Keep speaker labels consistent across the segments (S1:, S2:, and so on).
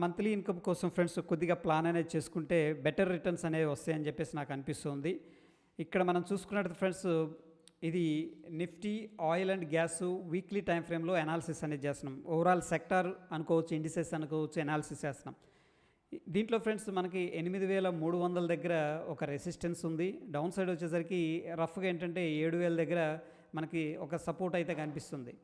S1: Monthly income కోసం friends కొద్దిగా plan అనేది చేసుకుంటే బెటర్ రిటర్న్స్ అనేవి వస్తాయని చెప్పేసి నాకు అనిపిస్తుంది. ఇక్కడ మనం చూసుకున్నట్టు ఫ్రెండ్స్ ఇది Nifty oil and gas weekly time ఫ్రేమ్లో అనాలిసిస్ అనేది చేస్తున్నాం. ఓవరాల్ సెక్టార్ అనుకోవచ్చు, ఇండిసెస్ అనుకోవచ్చు, అనాలిసిస్ చేస్తున్నాం. దీంట్లో ఫ్రెండ్స్ మనకి 8,300 దగ్గర ఒక రెసిస్టెన్స్ ఉంది. డౌన్ సైడ్ వచ్చేసరికి రఫ్గా ఏంటంటే 7,000 దగ్గర మనకి ఒక సపోర్ట్ అయితే కనిపిస్తుంది.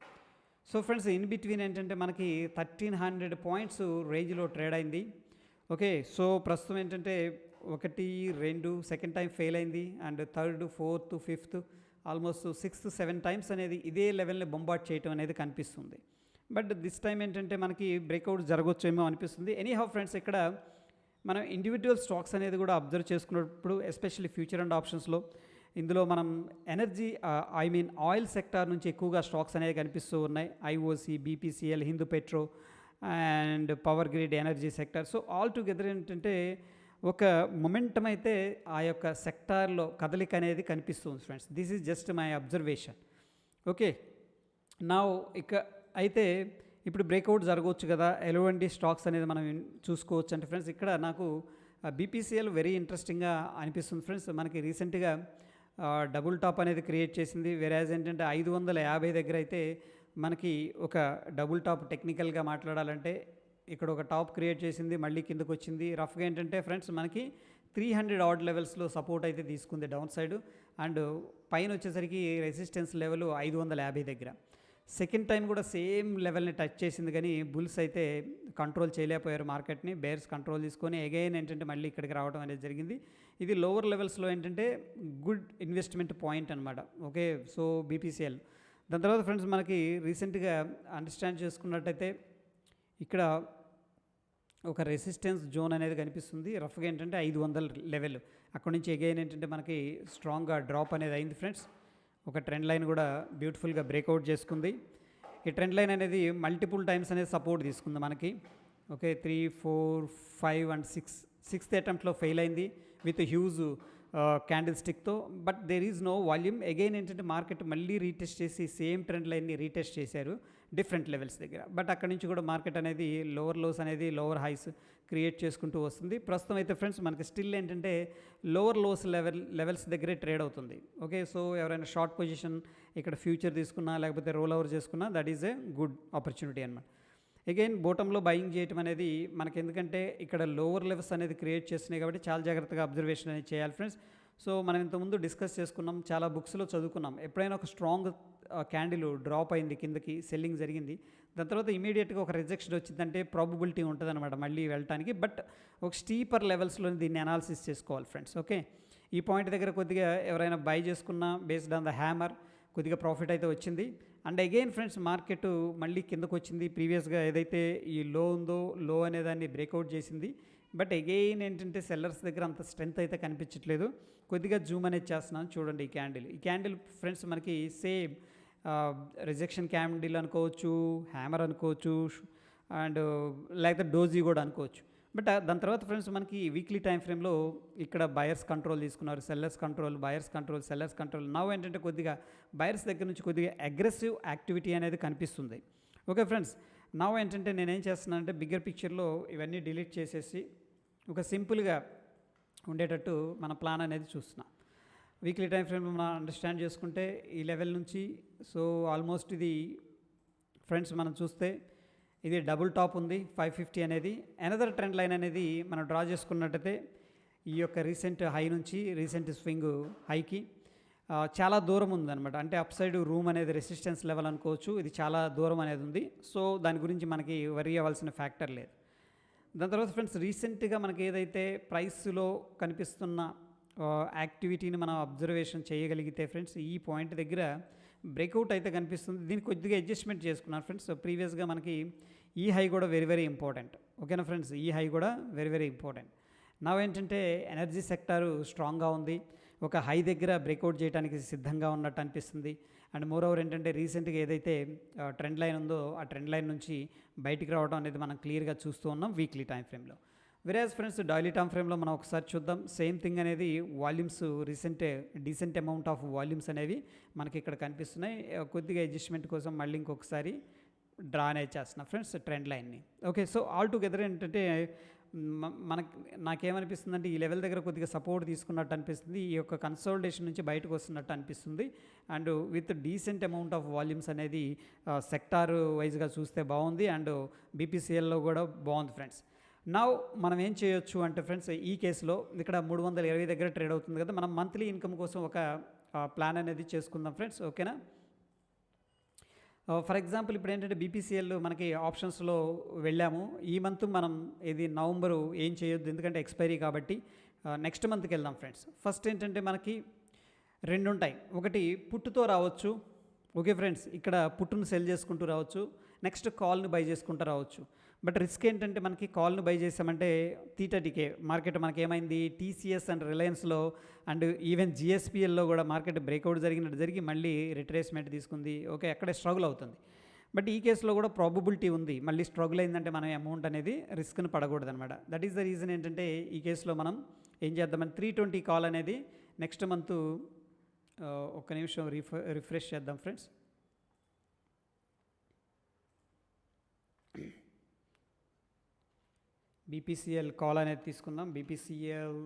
S1: సో ఫ్రెండ్స్ ఇన్ బిట్వీన్ ఏంటంటే మనకి 1,300 పాయింట్స్ రేంజ్లో ట్రేడ్ అయింది. ఓకే, సో ప్రస్తుతం ఏంటంటే 1, 2 సెకండ్ టైం ఫెయిల్ అయింది, and third, fourth, fifth, almost 6, 7 times అనేది ఇదే లెవెల్ని బొంబాట్ చేయటం అనేది కనిపిస్తుంది. బట్ దిస్ టైం ఏంటంటే మనకి బ్రేక్అవుట్ జరగవచ్చేమో అనిపిస్తుంది. ఎనీహౌ ఫ్రెండ్స్, ఇక్కడ మనం ఇండివిజువల్ స్టాక్స్ అనేది కూడా అబ్జర్వ్ చేసుకున్నప్పుడు, ఎస్పెషల్లీ ఫ్యూచర్ అండ్ ఆప్షన్స్లో ఇందులో మనం ఎనర్జీ ఆయిల్ సెక్టార్ నుంచి ఎక్కువగా స్టాక్స్ అనేవి కనిపిస్తూ ఉన్నాయి. IOC, BPCL, Hindu petro and power grid, energy sector. So all together ఏంటంటే ఒక మొమెంటం అయితే ఆ యొక్క సెక్టార్లో కదలిక అనేది కనిపిస్తుంది friends. This is just my observation. Okay, నా ఇక అయితే ఇప్పుడు బ్రేక్అవుట్ జరగవచ్చు కదా, ఎలాంటి స్టాక్స్ అనేది మనం చూసుకోవచ్చు అంటే ఫ్రెండ్స్, ఇక్కడ నాకు బీపీసీఎల్ వెరీ ఇంట్రెస్టింగ్గా అనిపిస్తుంది ఫ్రెండ్స్. మనకి రీసెంట్గా డబుల్ టాప్ అనేది క్రియేట్ చేసింది. వెరాజ్ ఏంటంటే 550 దగ్గర అయితే మనకి ఒక డబుల్ టాప్ టెక్నికల్గా మాట్లాడాలంటే ఇక్కడ ఒక టాప్ క్రియేట్ చేసింది, మళ్ళీ కిందకు వచ్చింది. రఫ్గా ఏంటంటే ఫ్రెండ్స్ మనకి 300 ఆడ్ లెవెల్స్లో సపోర్ట్ అయితే తీసుకుంది డౌన్ సైడ్, అండ్ పైన వచ్చేసరికి రెసిస్టెన్స్ లెవెల్ 550 దగ్గర. సెకండ్ టైం కూడా సేమ్ లెవెల్ని టచ్ చేసింది, కానీ బుల్స్ అయితే కంట్రోల్ చేయలేకపోయారు మార్కెట్ని. బేర్స్ కంట్రోల్ తీసుకొని అగైన్ ఏంటంటే మళ్ళీ ఇక్కడికి రావడం అనేది జరిగింది. ఇది లోవర్ లెవెల్స్లో ఏంటంటే గుడ్ ఇన్వెస్ట్మెంట్ పాయింట్ అనమాట. Okay, so BPCL. దాని తర్వాత ఫ్రెండ్స్ మనకి రీసెంట్గా అండర్స్టాండ్ చేసుకున్నట్టయితే ఇక్కడ ఒక రెసిస్టెన్స్ జోన్ అనేది కనిపిస్తుంది. రఫ్గా ఏంటంటే 500 లెవెల్, అక్కడ నుంచి అగైన్ ఏంటంటే మనకి స్ట్రాంగ్గా డ్రాప్ అనేది అయింది ఫ్రెండ్స్. ఒక ట్రెండ్ లైన్ కూడా బ్యూటిఫుల్గా బ్రేక్అవుట్ చేసుకుంది. ఈ ట్రెండ్ లైన్ అనేది మల్టిపుల్ టైమ్స్ అనేది సపోర్ట్ తీసుకుంది మనకి. ఓకే, 3, 4, 5 అండ్ 6th అటెంప్ట్లో ఫెయిల్ అయింది విత్ హ్యూజ్ క్యాండిల్ స్టిక్తో. But there is no volume. Again ఏంటంటే మార్కెట్ మళ్ళీ రీటెస్ట్ చేసి సేమ్ ట్రెండ్ లైన్ని రీటెస్ట్ చేశారు డిఫరెంట్ లెవెల్స్ దగ్గర. బట్ అక్కడి నుంచి కూడా మార్కెట్ అనేది లోవర్ లోస్ అనేది లోవర్ హైస్ క్రియేట్ చేసుకుంటూ వస్తుంది. ప్రస్తుతం అయితే ఫ్రెండ్స్ మనకి స్టిల్ ఏంటంటే లోవర్ లోస్ లెవెల్స్ దగ్గరే ట్రేడ్ అవుతుంది. ఓకే, సో ఎవరైనా షార్ట్ పొజిషన్ ఇక్కడ ఫ్యూచర్ తీసుకున్నా లేకపోతే రోల్ ఓవర్ చేసుకున్నా that is a good opportunity అనమాట. అగైన్ బోటంలో బయింగ్ చేయటం అనేది మనకి, ఎందుకంటే ఇక్కడ లోవర్ లెవెల్స్ అనేది క్రియేట్ చేస్తున్నాయి కాబట్టి చాలా జాగ్రత్తగా అబ్జర్వేషన్ అనేది చేయాలి ఫ్రెండ్స్. సో మనం ఇంతకుముందు డిస్కస్ చేసుకున్నాం, చాలా బుక్స్లో చదువుకున్నాం. ఎప్పుడైనా ఒక స్ట్రాంగ్ క్యాండిల్ డ్రాప్ అయింది, కిందకి సెల్లింగ్ జరిగింది, దాని తర్వాత ఇమీడియట్గా ఒక రిజెక్షన్ వచ్చిందంటే ప్రాబబిలిటీ ఉంటుంది అనమాట మళ్ళీ వెళ్ళటానికి. బట్ ఒక స్టీపర్ లెవెల్స్లో దీన్ని అనాలిసిస్ చేసుకోవాలి ఫ్రెండ్స్. ఓకే, ఈ పాయింట్ దగ్గర కొద్దిగా ఎవరైనా బై చేసుకున్నా బేస్డ్ ఆన్ ద హ్యామర్ కొద్దిగా ప్రాఫిట్ అయితే వచ్చింది. అండ్ అగైన్ ఫ్రెండ్స్ మార్కెట్ మళ్ళీ కిందకు వచ్చింది. ప్రీవియస్గా ఏదైతే ఈ లో ఉందో లో అనేదాన్ని బ్రేక్అవుట్ చేసింది. బట్ అగైన్ ఏంటంటే సెల్లర్స్ దగ్గర అంత స్ట్రెంత్ అయితే కనిపించట్లేదు. కొద్దిగా జూమ్ అనేది చేస్తున్నాను చూడండి. ఈ క్యాండిల్ ఫ్రెండ్స్ మనకి సేమ్ రిజెక్షన్ క్యాండిల్ అనుకోవచ్చు, హ్యామర్ అనుకోవచ్చు, అండ్ లేకపోతే డోజీ కూడా అనుకోవచ్చు. బట్ దాని తర్వాత ఫ్రెండ్స్ మనకి వీక్లీ టైం ఫ్రేమ్లో ఇక్కడ బయర్స్ కంట్రోల్ తీసుకున్నారు, sellers control, buyers control, sellers control. Now ఏంటంటే కొద్దిగా బయర్స్ దగ్గర నుంచి కొద్దిగా అగ్రెసివ్ యాక్టివిటీ అనేది కనిపిస్తుంది. ఓకే ఫ్రెండ్స్, నవ్ ఏంటంటే నేనేం చేస్తున్నానంటే బిగ్గర్ పిక్చర్లో ఇవన్నీ డిలీట్ చేసేసి ఒక సింపుల్గా ఉండేటట్టు మన ప్లాన్ అనేది చూస్తున్నాం. వీక్లీ టైం ఫ్రేమ్లో మనం అండర్స్టాండ్ చేసుకుంటే ఈ లెవెల్ నుంచి, సో ఆల్మోస్ట్ ఇది ఫ్రెండ్స్ మనం చూస్తే ఇది డబుల్ టాప్ ఉంది 550 అనేది. అనదర్ ట్రెండ్ లైన్ అనేది మనం డ్రా చేసుకున్నట్టయితే ఈ యొక్క రీసెంట్ హై నుంచి రీసెంట్ స్వింగ్ హైకి చాలా దూరం ఉందన్నమాట. అంటే అప్ సైడ్ రూమ్ అనేది రెసిస్టెన్స్ లెవెల్ అనుకోవచ్చు, ఇది చాలా దూరం అనేది ఉంది. సో దాని గురించి మనకి వరీ అవ్వాల్సిన ఫ్యాక్టర్ లేదు. దాని తర్వాత ఫ్రెండ్స్ రీసెంట్గా మనకి ఏదైతే ప్రైస్లో కనిపిస్తున్న యాక్టివిటీని మనం అబ్జర్వేషన్ చేయగలిగితే ఫ్రెండ్స్ ఈ పాయింట్ దగ్గర బ్రేక్అవుట్ అయితే కనిపిస్తుంది. దీనికి కొద్దిగా అడ్జస్ట్మెంట్ చేసుకున్నాను ఫ్రెండ్స్. ప్రీవియస్గా మనకి ఈ హై కూడా వెరీ ఇంపార్టెంట్. ఓకేనా ఫ్రెండ్స్, ఈ హై కూడా వెరీ ఇంపార్టెంట్. నా ఏంటంటే ఎనర్జీ సెక్టారు స్ట్రాంగ్గా ఉంది, ఒక హై దగ్గర బ్రేక్అవుట్ చేయడానికి సిద్ధంగా ఉన్నట్టు అనిపిస్తుంది. అండ్ మోర్ ఓవర్ ఏంటంటే రీసెంట్గా ఏదైతే ట్రెండ్ లైన్ ఉందో ఆ ట్రెండ్ లైన్ నుంచి బయటికి రావడం అనేది మనం క్లియర్గా చూస్తూ ఉన్నాం వీక్లీ టైం ఫ్రేమ్లో. వెరాజ్ ఫ్రెండ్స్ డైలీ టైం ఫ్రేమ్లో మనం ఒకసారి చూద్దాం. సేమ్ థింగ్ అనేది volumes decent amount of volumes అనేవి మనకి ఇక్కడ కనిపిస్తున్నాయి. కొద్దిగా అడ్జస్ట్మెంట్ కోసం మళ్ళీ ఇంకొకసారి డ్రా అనేది చేస్తున్నా ఫ్రెండ్స్ ట్రెండ్ లైన్ని. ఓకే, సో ఆల్ టుగెదర్ ఏంటంటే మనకి నాకేమనిపిస్తుందంటే ఈ లెవెల్ దగ్గర కొద్దిగా సపోర్ట్ తీసుకున్నట్టు అనిపిస్తుంది, ఈ యొక్క కన్సోలిడేషన్ నుంచి బయటకు వస్తున్నట్టు అనిపిస్తుంది. And with decent amount of volumes అనేది సెక్టార్ వైజ్గా చూస్తే బాగుంది, అండ్ బీపీసీఎల్లో కూడా బాగుంది ఫ్రెండ్స్. నా మనం ఏం చేయొచ్చు అంటే ఫ్రెండ్స్, ఈ కేసులో ఇక్కడ 320 దగ్గర ట్రేడ్ అవుతుంది కదా, మనం మంత్లీ ఇన్కమ్ కోసం ఒక ప్లాన్ అనేది చేసుకుందాం ఫ్రెండ్స్. ఓకేనా, ఫర్ ఎగ్జాంపుల్ ఇప్పుడు ఏంటంటే బీపీసీఎల్ మనకి ఆప్షన్స్లో వెళ్ళాము. ఈ మంత్ మనం ఇది నవంబరు ఏం చేయొద్దు ఎందుకంటే ఎక్స్పైరీ కాబట్టి నెక్స్ట్ మంత్కి వెళ్దాం ఫ్రెండ్స్. ఫస్ట్ ఏంటంటే మనకి రెండు ఉంటాయి, ఒకటి పుట్టుతో రావచ్చు. ఓకే ఫ్రెండ్స్, ఇక్కడ పుట్టును సెల్ చేసుకుంటూ రావచ్చు, నెక్స్ట్ కాల్ని బై చేసుకుంటూ రావచ్చు. బట్ రిస్క్ ఏంటంటే మనకి కాల్ను బై చేసామంటే టీకే మార్కెట్ మనకి ఏమైంది, టీసీఎస్ అండ్ రిలయన్స్లో అండ్ ఈవెన్ జిఎస్పిఎల్లో కూడా మార్కెట్ బ్రేక్అవుట్ జరిగి మళ్ళీ రిట్రేస్మెంట్ తీసుకుంది. ఓకే, అక్కడే స్ట్రగుల్ అవుతుంది. బట్ ఈ కేసులో కూడా ప్రాబబిలిటీ ఉంది, మళ్ళీ స్ట్రగుల్ అయిందంటే మనం అమౌంట్ అనేది రిస్క్ని పడకూడదు అనమాట. దట్ ఈస్ ద రీజన్ ఏంటంటే ఈ కేసులో మనం ఏం చేద్దామని 320 కాల్ అనేది నెక్స్ట్ మంత్ ఒక్క నిమిషం రిఫ్రెష్ చేద్దాం ఫ్రెండ్స్. బీపీసీఎల్ కాల్ అనేది తీసుకుందాం. బీపీసీఎల్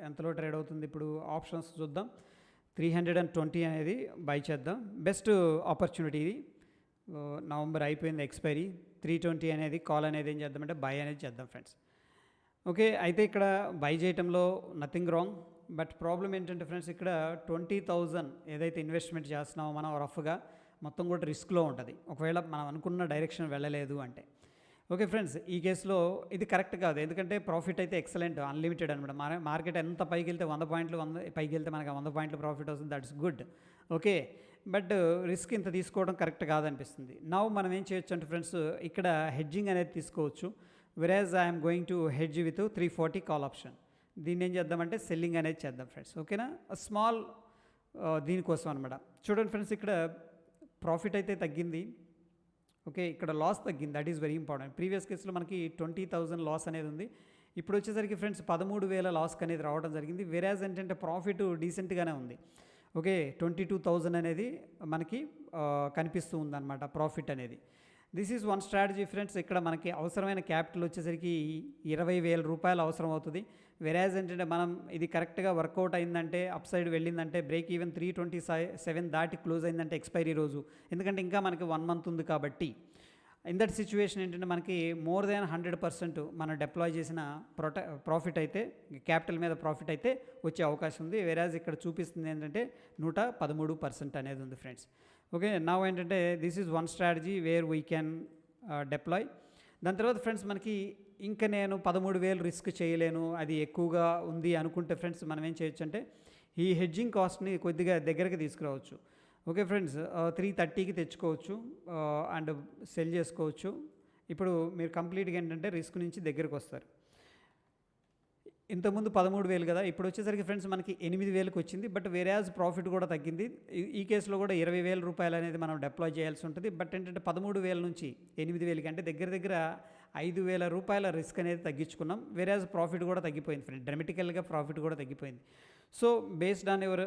S1: ఎంతలో ట్రేడ్ అవుతుంది ఇప్పుడు ఆప్షన్స్ చూద్దాం. 320 అనేది బై చేద్దాం, బెస్ట్ ఆపర్చునిటీ ఇది. నవంబర్ అయిపోయింది ఎక్స్పైరీ, 320 అనేది కాల్ అనేది ఏం చేద్దామంటే బై అనేది చేద్దాం ఫ్రెండ్స్. ఓకే, అయితే ఇక్కడ బై చేయటంలో నథింగ్ రాంగ్. బట్ ప్రాబ్లం ఏంటంటే ఫ్రెండ్స్, ఇక్కడ 20,000 ఏదైతే ఇన్వెస్ట్మెంట్ చేస్తున్నామో మనం రఫ్గా మొత్తం కూడా రిస్క్లో ఉంటుంది ఒకవేళ మనం అనుకున్న డైరెక్షన్ వెళ్ళలేదు అంటే. ఓకే ఫ్రెండ్స్, ఈ కేసులో ఇది కరెక్ట్ కాదు, ఎందుకంటే ప్రాఫిట్ అయితే ఎక్సలెంట్ అన్లిమిటెడ్ అనమాట. మార్కెట్ ఎంత పైకి వెళ్తే 100 పాయింట్లు పైకి వెళ్తే మనకి 100 పాయింట్లు ప్రాఫిట్ వస్తుంది, that's good. Okay, but risk ఇంత తీసుకోవడం కరెక్ట్ కాదనిపిస్తుంది. నౌ మనం ఏం చేయొచ్చు అంటే ఫ్రెండ్స్, ఇక్కడ హెడ్జింగ్ అనేది తీసుకోవచ్చు. వెరాజ్ I'm going to hedge with 340 call option. దీన్ని ఏం చేద్దామంటే సెల్లింగ్ అనేది చేద్దాం ఫ్రెండ్స్. ఓకేనా, స్మాల్ దీనికోసం అనమాట. చూడండి ఫ్రెండ్స్, ఇక్కడ ప్రాఫిట్ అయితే తగ్గింది. ఓకే, ఇక్కడ లాస్ తగ్గింది, that is very important. Previous కేసులో మనకి 20,000 లాస్ అనేది ఉంది, ఇప్పుడు వచ్చేసరికి ఫ్రెండ్స్ 13,000 లాస్కి అనేది రావడం జరిగింది. వెరాజ్ ఏంటంటే ప్రాఫిట్ డీసెంట్గానే ఉంది. ఓకే, 22,000 అనేది మనకి కనిపిస్తూ ఉందన్నమాట ప్రాఫిట్ అనేది. This is one strategy friends. ఇక్కడ మనకి అవసరమైన క్యాపిటల్ వచ్చేసరికి 20,000 రూపాయలు అవసరం అవుతుంది. వెరాజ్ ఏంటంటే మనం ఇది కరెక్ట్గా వర్కౌట్ అయిందంటే, అప్ సైడ్ వెళ్ళిందంటే, బ్రేక్ ఈవెన్ 327 దాటి క్లోజ్ అయిందంటే ఎక్స్పైరీ రోజు, ఎందుకంటే ఇంకా మనకి 1 మంత్ ఉంది కాబట్టి. ఇన్ దట్ సిచ్యువేషన్ ఏంటంటే మనకి మోర్ దాన్ 100% మనం డిప్లాయ్ చేసిన ప్రాఫిట్ అయితే, క్యాపిటల్ మీద ప్రాఫిట్ అయితే వచ్చే అవకాశం ఉంది. వెరాజ్ ఇక్కడ చూపిస్తుంది ఏంటంటే 113% అనేది ఉంది ఫ్రెండ్స్. ఓకే, నా ఏంటంటే this is one strategy where we can deploy. దాని తర్వాత ఫ్రెండ్స్ మనకి ఇంకా నేను 13,000 రిస్క్ చేయలేను, అది ఎక్కువగా ఉంది అనుకుంటే ఫ్రెండ్స్ మనం ఏం చేయొచ్చు అంటే ఈ హెడ్జింగ్ కాస్ట్ని కొద్దిగా దగ్గరికి తీసుకురావచ్చు. ఓకే ఫ్రెండ్స్, 330కి తెచ్చుకోవచ్చు అండ్ సెల్ చేసుకోవచ్చు. ఇప్పుడు మీరు కంప్లీట్గా ఏంటంటే రిస్క్ నుంచి దగ్గరికి వస్తారు. ఇంతకుముందు 13,000 కదా, ఇప్పుడు వచ్చేసరికి ఫ్రెండ్స్ మనకి 8,000కి వచ్చింది. బట్ వేరేయాజ్ ప్రాఫిట్ కూడా తగ్గింది. ఈ కేసులో కూడా 20,000 రూపాయలు అనేది మనం డిప్లాయ్ చేయాల్సి ఉంటుంది. బట్ ఏంటంటే 13,000 నుంచి 8,000కి అంటే దగ్గర 5,000 రూపాయల రిస్క్ అనేది తగ్గించుకున్నాం. వేరేయాజ్ ప్రాఫిట్ కూడా తగ్గిపోయింది ఫ్రెండ్, డ్రామాటికల్గా ప్రాఫిట్ కూడా తగ్గిపోయింది. So based on your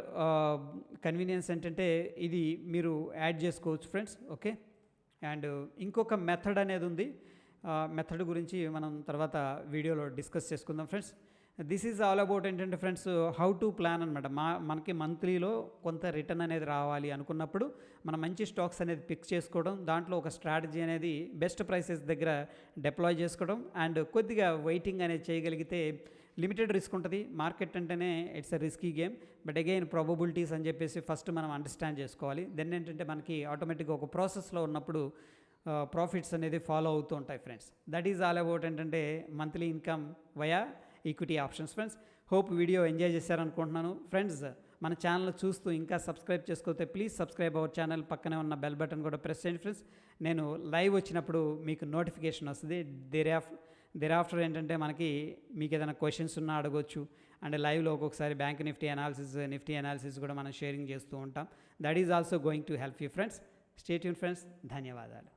S1: convenience ఏంటంటే ఇది మీరు యాడ్ చేసుకోవచ్చు ఫ్రెండ్స్. ఓకే, అండ్ ఇంకొక మెథడ్ అనేది ఉంది, మెథడ్ గురించి మనం తర్వాత వీడియోలో డిస్కస్ చేసుకుందాం friends. This is all about ఏంటంటే ఫ్రెండ్స్ హౌ టు ప్లాన్ అనమాట. మనకి మంత్లీలో కొంత రిటర్న్ అనేది రావాలి అనుకున్నప్పుడు మనం మంచి స్టాక్స్ అనేది పిక్ చేసుకోవడం, దాంట్లో ఒక స్ట్రాటజీ అనేది బెస్ట్ ప్రైసెస్ దగ్గర డిప్లాయ్ చేసుకోవడం, అండ్ కొద్దిగా వెయిటింగ్ అనేది చేయగలిగితే లిమిటెడ్ రిస్క్ ఉంటుంది. మార్కెట్ అంటేనే it's a risky game, but again probabilities అని చెప్పేసి ఫస్ట్ మనం అండర్స్టాండ్ చేసుకోవాలి. దెన్ ఏంటంటే మనకి ఆటోమేటిక్గా ఒక ప్రాసెస్లో ఉన్నప్పుడు ప్రాఫిట్స్ అనేది ఫాలో అవుతూ ఉంటాయి friends. That is all about ఏంటంటే monthly income via equity options friends. Hope video enjoy చేశారనుకుంటున్నాను ఫ్రెండ్స్. మన ఛానల్ చూస్తూ ఇంకా సబ్స్క్రైబ్ చేసుకోతే ప్లీజ్ సబ్స్క్రైబ్ అవర్ ఛానల్, పక్కనే ఉన్న బెల్ బటన్ కూడా ప్రెస్ చేయండి ఫ్రెండ్స్. నేను లైవ్ వచ్చినప్పుడు మీకు నోటిఫికేషన్ వస్తుంది. దేర్ ఆఫ్టర్ ఏంటంటే మనకి మీకు ఏదైనా క్వశ్చన్స్ ఉన్నా అడగొచ్చు, అండ్ లైవ్లో ఒక్కొక్కసారి బ్యాంక్ నిఫ్టీ అనాలిసిస్ కూడా మనం షేరింగ్ చేస్తూ ఉంటాం. That is also going to help you friends. Stay tune friends, ధన్యవాదాలు.